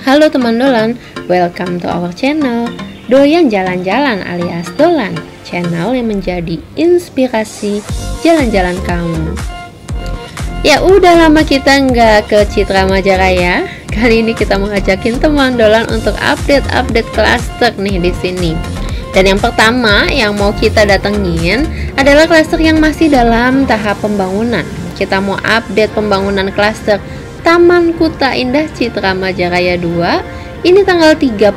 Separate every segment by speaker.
Speaker 1: Halo teman dolan, welcome to our channel Doyan Jalan-Jalan alias Dolan, channel yang menjadi inspirasi jalan-jalan kamu. Ya udah lama kita nggak ke Citra Majaraya. Kali ini kita mau ngajakin teman dolan untuk update klaster nih di sini. Dan yang pertama yang mau kita datengin adalah klaster yang masih dalam tahap pembangunan. Kita mau update pembangunan klaster Taman Kuta Indah Citra Majaraya 2. Ini tanggal 30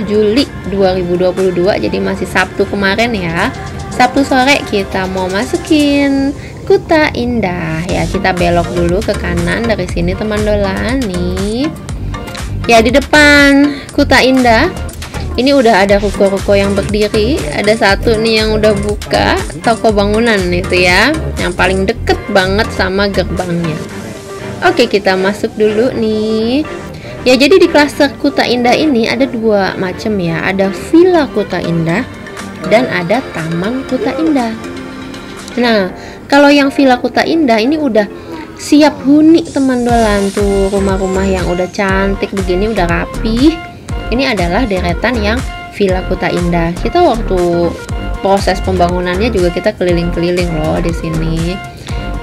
Speaker 1: Juli 2022, jadi masih Sabtu kemarin ya. Sabtu sore kita mau masukin Kuta Indah ya. Kita belok dulu ke kanan dari sini teman dolan nih. Ya, di depan Kuta Indah ini udah ada ruko-ruko yang berdiri. Ada satu nih yang udah buka, toko bangunan itu ya, yang paling deket banget sama gerbangnya. Oke, kita masuk dulu nih. Ya, jadi di klaster Kuta Indah ini ada dua macam ya. Ada Villa Kuta Indah dan ada Taman Kuta Indah. Nah, kalau yang Villa Kuta Indah ini udah siap huni teman dolan tuh, rumah-rumah yang udah cantik begini, udah rapi. Ini adalah deretan yang Villa Kuta Indah. Kita waktu proses pembangunannya juga kita keliling-keliling loh di sini.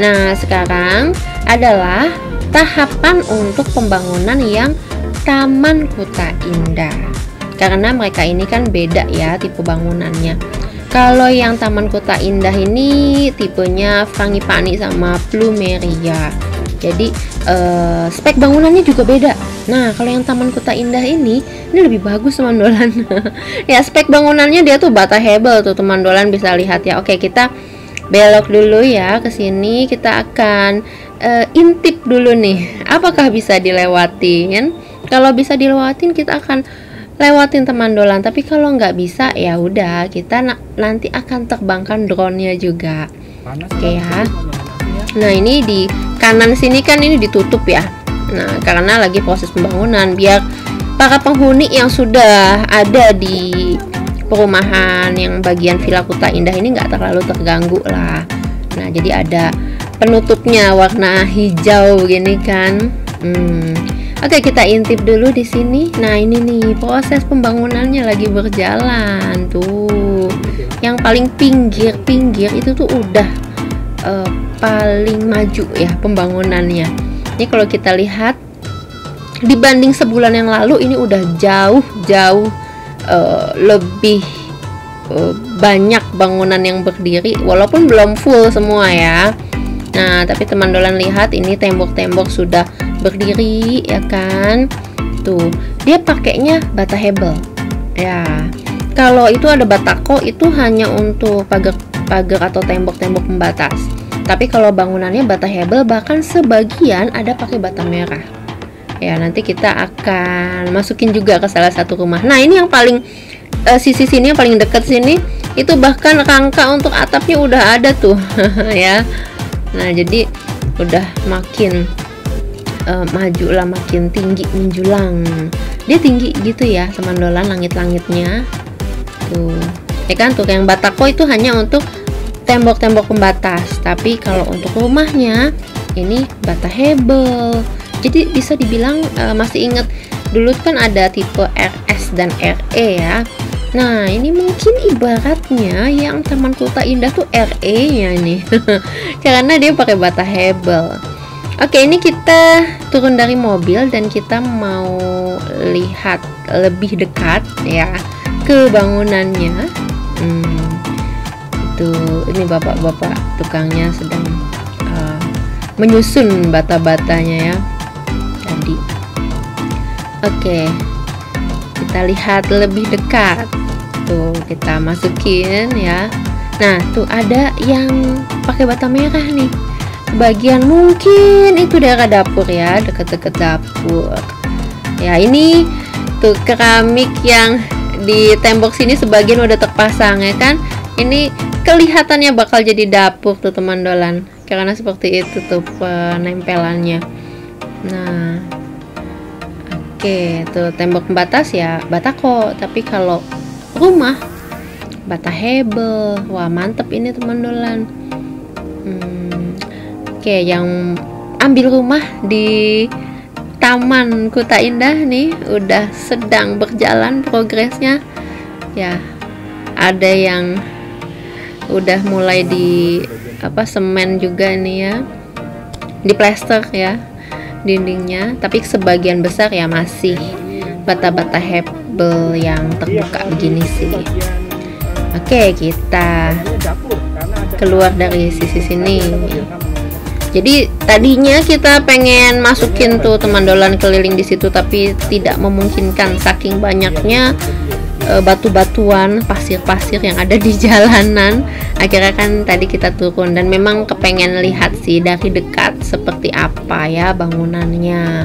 Speaker 1: Nah, sekarang adalah tahapan untuk pembangunan yang Taman Kuta Indah. Karena mereka ini kan beda ya tipe bangunannya. Kalau yang Taman Kuta Indah ini tipenya Frangipani sama Plumeria. Jadi spek bangunannya juga beda. Nah, kalau yang Taman Kuta Indah ini lebih bagus teman dolan. Ya, spek bangunannya dia tuh bata hebel tuh teman dolan, bisa lihat ya. Oke, kita belok dulu ya ke sini. Kita akan intip dulu nih, apakah bisa dilewatin. Kalau bisa dilewatin kita akan lewatin teman dolan, tapi kalau nggak bisa ya udah, kita nanti akan terbangkan drone-nya juga. Oke ya. Nah, ini di kanan sini kan ini ditutup ya. Nah, karena lagi proses pembangunan, biar para penghuni yang sudah ada di perumahan yang bagian Villa Kuta Indah ini nggak terlalu terganggu lah. Nah, jadi ada penutupnya warna hijau begini kan. Oke, kita intip dulu di sini. Nah, ini nih proses pembangunannya lagi berjalan tuh. Yang paling pinggir itu tuh udah paling maju ya pembangunannya. Ini kalau kita lihat dibanding sebulan yang lalu ini udah jauh lebih banyak bangunan yang berdiri, walaupun belum full semua ya. Nah, tapi teman dolan lihat ini tembok-tembok sudah berdiri ya kan. Tuh, dia pakainya bata hebel. Ya. Kalau itu ada batako itu hanya untuk pagar atau tembok-tembok pembatas. Tapi kalau bangunannya bata hebel, bahkan sebagian ada pakai bata merah. Ya, nanti kita akan masukin juga ke salah satu rumah. Nah, ini yang paling sisi sini yang paling dekat sini itu bahkan rangka untuk atapnya udah ada tuh ya. Nah, jadi udah makin maju lah, makin tinggi menjulang. Dia tinggi gitu ya teman dolan, langit-langitnya tuh ya kan. Tuh yang batako itu hanya untuk tembok-tembok pembatas, tapi kalau untuk rumahnya ini bata hebel. Jadi bisa dibilang masih inget dulu kan ada tipe RS dan RE ya. Nah, ini mungkin ibaratnya yang Taman Kuta Indah tuh RE nya nih. Karena dia pakai bata hebel. Oke, ini kita turun dari mobil dan kita mau lihat lebih dekat ya ke bangunannya. Ini bapak-bapak tukangnya sedang menyusun bata-batanya ya tadi. Oke, kita lihat lebih dekat. Tuh, kita masukin ya. Nah, tuh ada yang pakai bata merah nih. Sebagian mungkin itu daerah dapur ya, deket-deket dapur. Ya, ini tuh keramik yang di tembok sini sebagian udah terpasang ya kan. Ini kelihatannya bakal jadi dapur tuh teman dolan, karena seperti itu tuh penempelannya. Nah, oke, tuh tembok pembatas ya batako, tapi kalau rumah bata hebel. Wah, mantep ini teman dolan. Oke, yang ambil rumah di Taman Kuta Indah nih udah sedang berjalan progresnya ya. Ada yang udah mulai di semen juga nih ya, di plester ya dindingnya, tapi sebagian besar ya masih bata-bata hebel yang terbuka begini sih. Oke, kita keluar dari sisi sini. Jadi tadinya kita pengen masukin tuh teman dolan keliling di situ, tapi tidak memungkinkan saking banyaknya batu-batuan, pasir-pasir yang ada di jalanan. Akhirnya kan tadi kita turun, dan memang kepengen lihat sih dari dekat seperti apa ya bangunannya.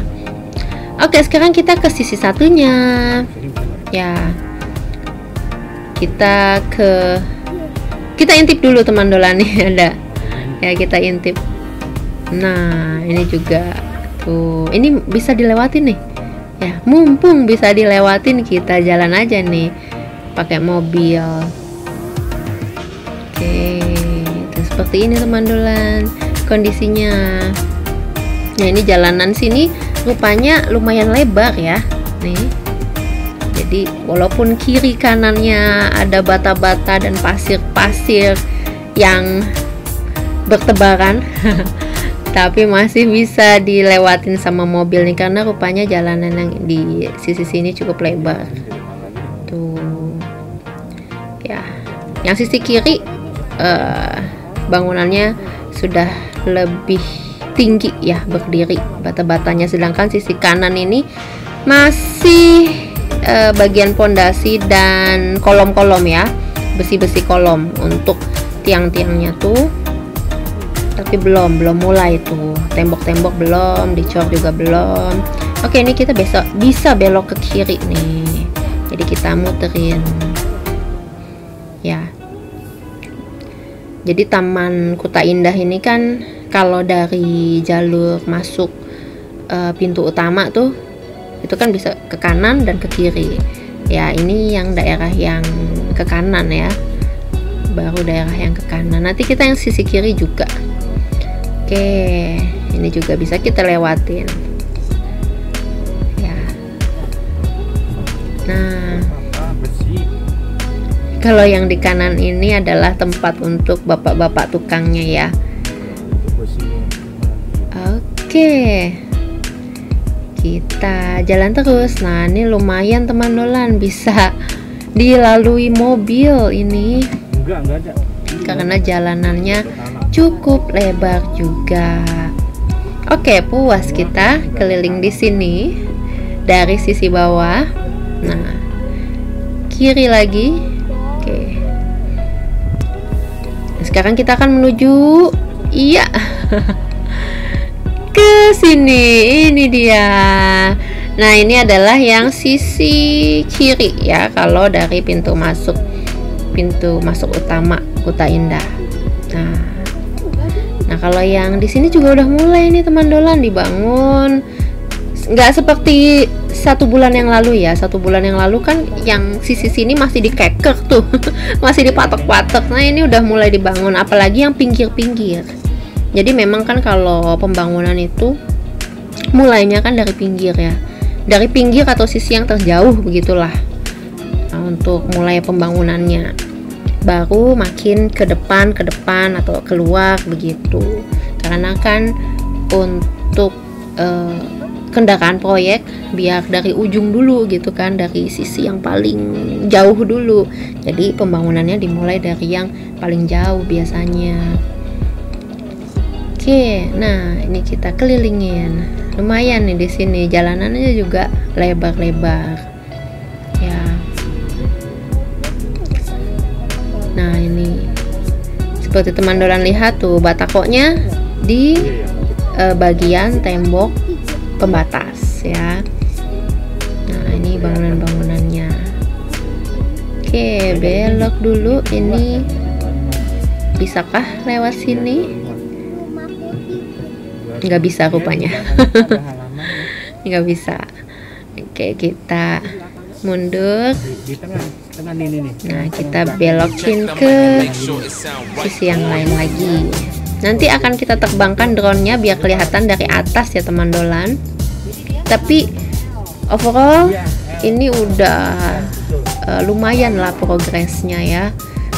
Speaker 1: Oke, sekarang kita ke sisi satunya ya. Kita intip dulu teman dolan nih, ada ya, kita intip. Nah ini juga tuh, ini bisa dilewatin nih ya, mumpung bisa dilewatin kita jalan aja nih pakai mobil. Oke, itu seperti ini teman dolan kondisinya. Nah ini jalanan sini rupanya lumayan lebar ya nih. Jadi walaupun kiri kanannya ada bata-bata dan pasir-pasir yang bertebaran tapi masih bisa dilewatin sama mobil nih, karena rupanya jalanan yang di sisi sini cukup lebar tuh ya. Yang sisi kiri bangunannya sudah lebih tinggi ya, berdiri bata-batanya, sedangkan sisi kanan ini masih bagian pondasi dan kolom-kolom ya, besi-besi kolom untuk tiang-tiangnya tuh, tapi belum mulai tuh, tembok-tembok belum dicor juga belum. Oke, ini kita bisa belok ke kiri nih, jadi kita muterin ya. Jadi Taman Kuta Indah ini kan kalau dari jalur masuk pintu utama tuh itu kan bisa ke kanan dan ke kiri ya. Ini yang daerah yang ke kanan ya, baru daerah yang ke kanan. Nanti kita yang sisi kiri juga. Oke, ini juga bisa kita lewatin ya. Nah kalau yang di kanan ini adalah tempat untuk bapak-bapak tukangnya ya. Oke, kita jalan terus. Nah ini lumayan teman dolan, bisa dilalui mobil ini karena jalanannya cukup lebar juga. Oke, puas kita keliling di sini dari sisi bawah. Nah kiri lagi. Oke, sekarang kita akan menuju ke sini. Ini dia. Nah ini adalah yang sisi kiri ya, kalau dari pintu masuk utama Kuta Indah. Nah kalau yang di sini juga udah mulai nih teman dolan dibangun. Nggak seperti 1 bulan yang lalu ya. 1 bulan yang lalu kan yang sisi sini masih dikeker tuh masih dipatok-patok. Nah ini udah mulai dibangun, apalagi yang pinggir-pinggir. Jadi memang kan kalau pembangunan itu mulainya kan dari pinggir ya, dari pinggir atau sisi yang terjauh begitulah. Nah, untuk mulai pembangunannya baru makin ke depan atau keluar begitu, karena kan untuk kendaraan proyek biar dari ujung dulu gitu kan, dari sisi yang paling jauh dulu. Jadi pembangunannya dimulai dari yang paling jauh biasanya. Oke, nah ini kita kelilingin, lumayan nih di sini jalanannya juga lebar-lebar ya. Nah ini seperti teman dolan lihat tuh batakoknya di bagian tembok pembatas ya. Nah ini bangunan-bangunannya. Oke, belok dulu. Ini bisakah lewat sini? Nggak bisa rupanya. Nggak bisa. Oke, kita mundur. Nah kita belokin ke sisi yang lain lagi. Nanti akan kita terbangkan drone-nya biar kelihatan dari atas ya teman dolan. Tapi overall ini udah lumayan lah progresnya ya,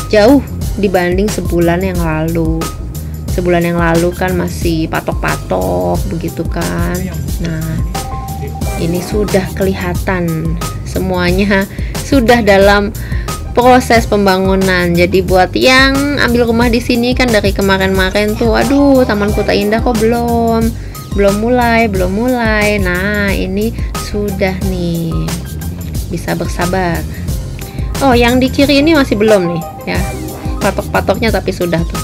Speaker 1: jauh dibanding sebulan yang lalu. Sebulan yang lalu kan masih patok-patok begitu kan. Nah, ini sudah kelihatan semuanya sudah dalam proses pembangunan. Jadi buat yang ambil rumah di sini kan dari kemarin-kemarin tuh, aduh Taman Kuta Indah kok belum mulai. Nah, ini sudah nih, bisa bersabar. Oh, yang di kiri ini masih belum nih ya, patok-patoknya tapi sudah tuh.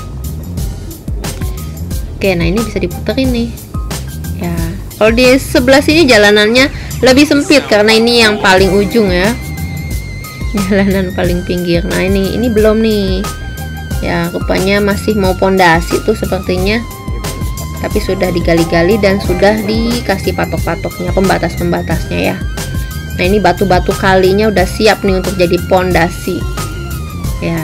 Speaker 1: Oke, nah ini bisa diputerin nih ya. Kalau di sebelah sini jalanannya lebih sempit karena ini yang paling ujung ya, jalanan paling pinggir. Nah ini belum nih ya, rupanya masih mau pondasi tuh sepertinya, tapi sudah digali-gali dan sudah dikasih patok-patoknya, pembatas-pembatasnya ya. Nah ini batu-batu kalinya udah siap nih untuk jadi pondasi ya.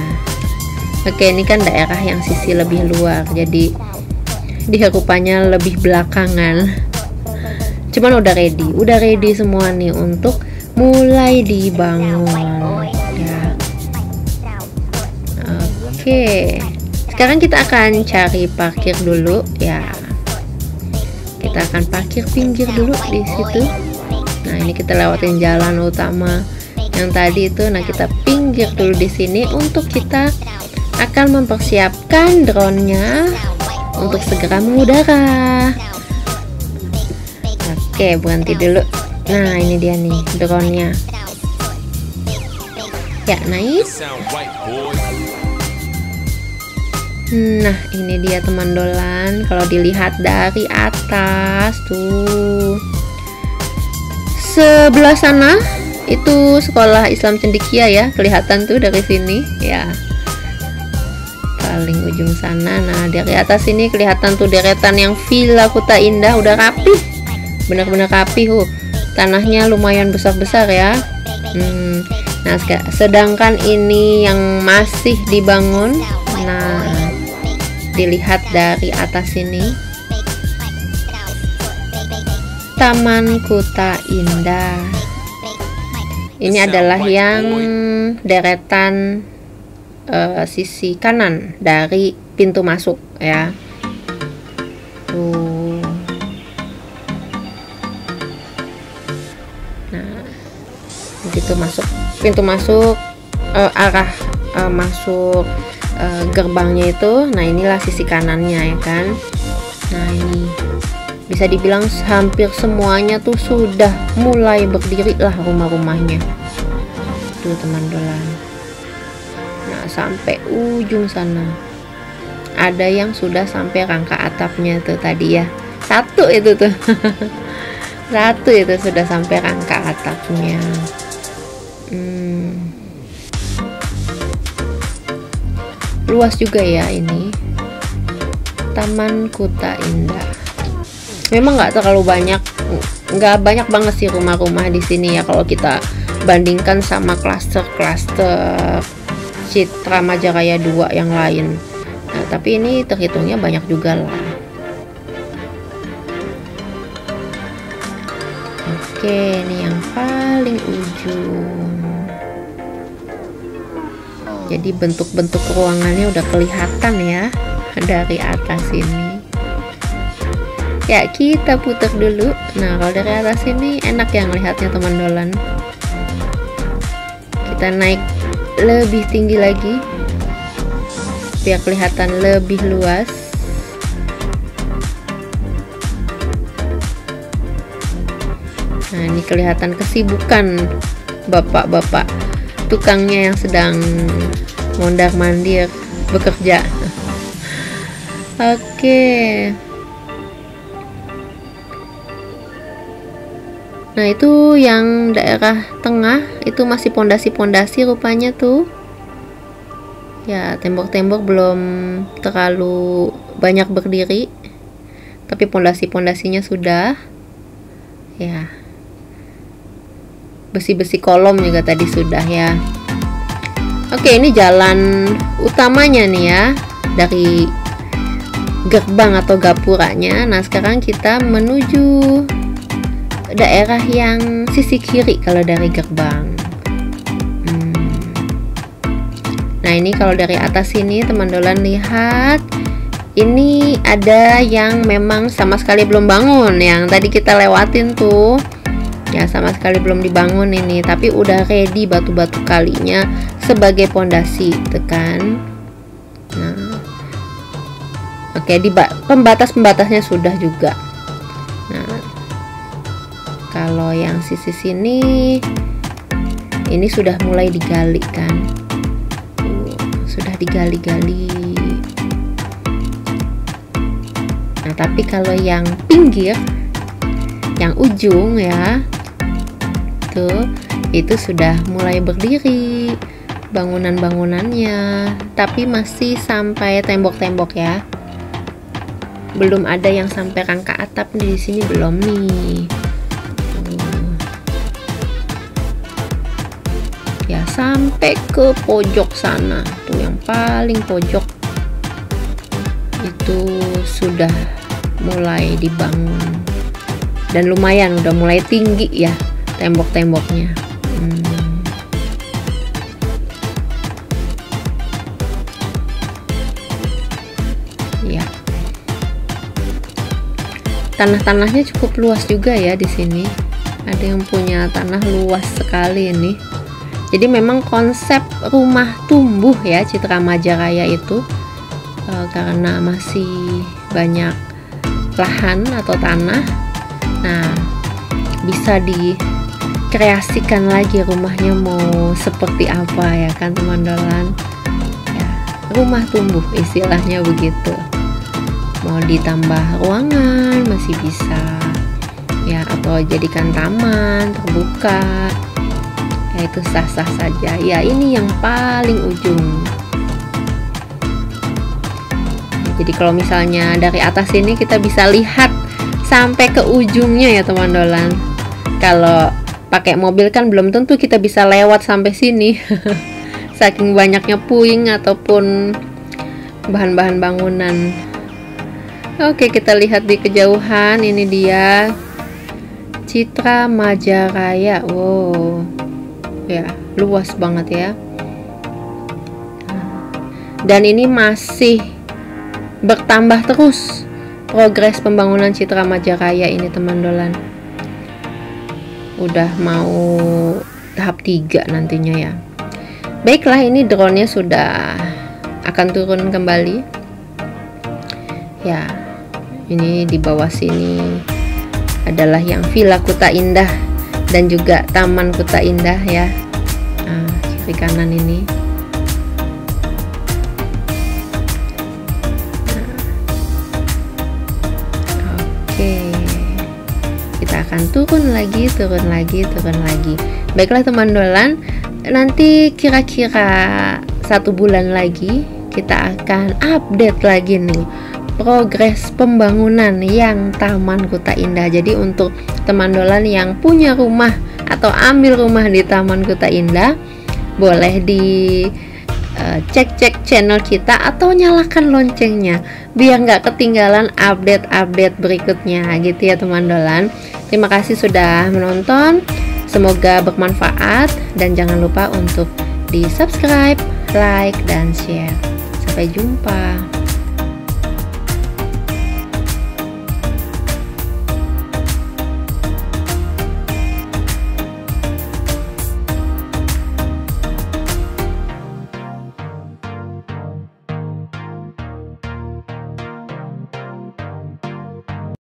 Speaker 1: Oke, ini kan daerah yang sisi lebih luar, jadi dia rupanya lebih belakangan. Cuman udah ready semua nih untuk mulai dibangun ya. Oke, sekarang kita akan cari parkir dulu ya. Kita akan parkir pinggir dulu di situ. Nah ini kita lewatin jalan utama yang tadi itu. Nah kita pinggir dulu di sini untuk kita akan mempersiapkan drone-nya untuk segera mengudara. Oke, berhenti dulu. Nah ini dia nih drone-nya ya, nice. Nah ini dia teman dolan, kalau dilihat dari atas tuh, sebelah sana itu sekolah Islam Cendekia ya, kelihatan tuh dari sini ya, paling ujung sana. Nah dari atas ini kelihatan tuh deretan yang Villa Kuta Indah, udah rapi, bener-bener rapi. Tanahnya lumayan besar-besar ya. Nah sedangkan ini yang masih dibangun. Nah dilihat dari atas ini, Taman Kuta Indah ini adalah yang deretan sisi kanan dari pintu masuk ya. Tuh. Nah begitu masuk pintu masuk, arah masuk gerbangnya itu. Nah inilah sisi kanannya ya kan. Nah ini bisa dibilang hampir semuanya tuh sudah mulai berdiri lah rumah-rumahnya tuh teman dolan. Nah sampai ujung sana ada yang sudah sampai rangka atapnya tuh tadi ya, satu itu tuh satu itu sudah sampai rangka atapnya. Luas juga ya ini Taman Kuta Indah. Memang nggak terlalu banyak, nggak banyak banget sih rumah-rumah di sini ya kalau kita bandingkan sama klaster-klaster Citra Majaraya 2 yang lain. Nah tapi ini terhitungnya banyak juga lah. Oke, ini yang paling ujung. Jadi bentuk-bentuk ruangannya udah kelihatan ya dari atas ini. Ya kita putar dulu. Nah kalau dari atas ini enak ya ngelihatnya teman dolan. Kita naik lebih tinggi lagi biar kelihatan lebih luas. Nah ini kelihatan kesibukan bapak-bapak tukangnya yang sedang mondar-mandir bekerja. Oke. Nah itu yang daerah tengah itu masih pondasi-pondasi rupanya tuh ya, tembok-tembok belum terlalu banyak berdiri tapi pondasi-pondasinya sudah ya. Besi-besi kolom juga tadi sudah ya. Oke, ini jalan utamanya nih ya, dari gerbang atau gapuranya. Nah sekarang kita menuju daerah yang sisi kiri kalau dari gerbang. Nah, ini kalau dari atas sini teman dolan lihat, ini ada yang memang sama sekali belum bangun, yang tadi kita lewatin tuh ya, sama sekali belum dibangun ini, tapi udah ready batu-batu kalinya sebagai pondasi, tekan. Nah, oke, di pembatas-pembatasnya sudah juga. Nah, kalau yang sisi sini ini sudah mulai digali kan, sudah digali-gali. Nah, tapi kalau yang pinggir, yang ujung ya, tuh itu sudah mulai berdiri bangunan-bangunannya, tapi masih sampai tembok-tembok ya. Belum ada yang sampai rangka atap di sini, belum nih. Ya, sampai ke pojok sana tuh, yang paling pojok itu sudah mulai dibangun dan lumayan udah mulai tinggi ya tembok-temboknya. Ya, tanah-tanahnya cukup luas juga ya di sini. Ada yang punya tanah luas sekali ini. Jadi memang konsep rumah tumbuh ya Citra Majaraya itu, karena masih banyak lahan atau tanah. Nah, bisa dikreasikan lagi rumahnya mau seperti apa ya kan teman dolan ya, rumah tumbuh istilahnya begitu. Mau ditambah ruangan masih bisa ya, atau jadikan taman terbuka ya, itu sah-sah saja ya. Ini yang paling ujung. Jadi kalau misalnya dari atas ini kita bisa lihat sampai ke ujungnya ya teman dolan. Kalau pakai mobil kan belum tentu kita bisa lewat sampai sini. Saking banyaknya puing ataupun bahan-bahan bangunan. Oke, kita lihat di kejauhan, ini dia Citra Majaraya. Wow, ya luas banget ya. Dan ini masih bertambah terus progres pembangunan Citra Majaraya ini teman dolan. Udah mau tahap 3 nantinya ya. Baiklah, ini drone-nya sudah akan turun kembali ya. Ini di bawah sini adalah yang Villa Kuta Indah dan juga Taman Kuta Indah ya. Nah, kiri kanan ini. Kita akan turun lagi. Baiklah teman dolan, nanti kira-kira 1 bulan lagi kita akan update lagi nih progres pembangunan yang Taman Kuta Indah. Jadi untuk teman dolan yang punya rumah atau ambil rumah di Taman Kuta Indah, boleh di cek channel kita atau nyalakan loncengnya biar nggak ketinggalan update berikutnya gitu ya teman dolan. Terima kasih sudah menonton, semoga bermanfaat dan jangan lupa untuk di subscribe, like, dan share. Sampai jumpa.